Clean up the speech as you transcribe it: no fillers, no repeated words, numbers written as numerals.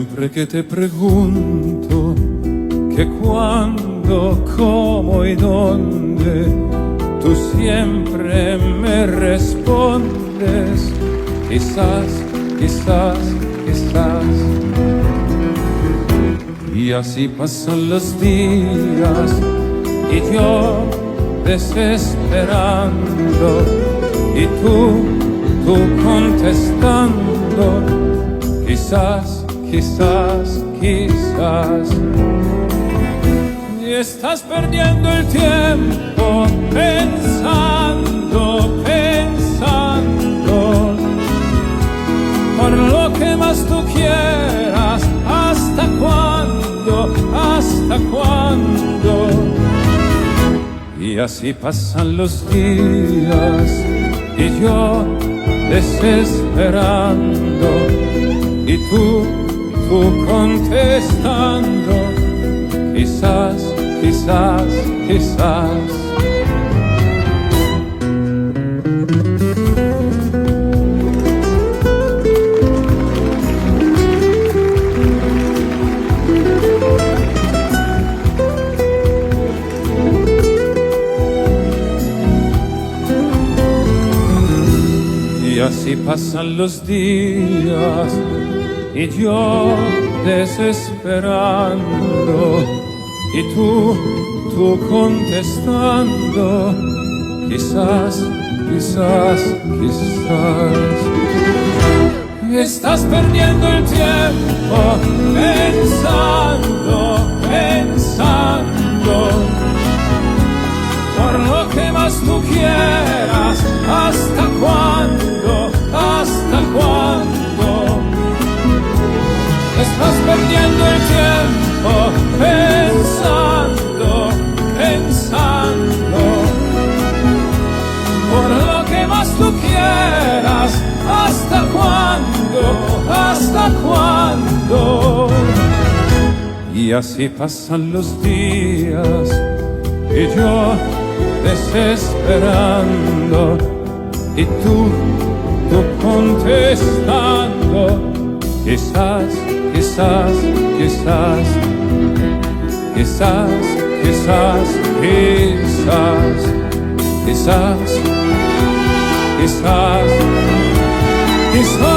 Siempre que te pregunto que cuándo, cómo y dónde, tú siempre me respondes quizás, quizás, quizás. Y así pasan los días y yo desesperando y tú contestando quizás, quizás, quizás. Y estás perdiendo el tiempo pensando, pensando por lo que más tú quieras. ¿Hasta cuándo? ¿Hasta cuándo? Y así pasan los días y yo desesperando y tú contestando quizás, quizás, quizás. Y así pasan los días y yo desesperando y tú contestando quizás, quizás, quizás. Estás perdiendo el tiempo pensando, pensando por lo que más tú quieras. ¿Hasta cuándo? ¿Hasta cuándo? Estás perdiendo el tiempo pensando, pensando por lo que más tú quieras. ¿Hasta cuándo? ¿Hasta cuándo? Y así pasan los días y yo desesperando y tú contestando quizás, quizás, quizás, quizás, quizás, quizás, quizás, quizás, quizás.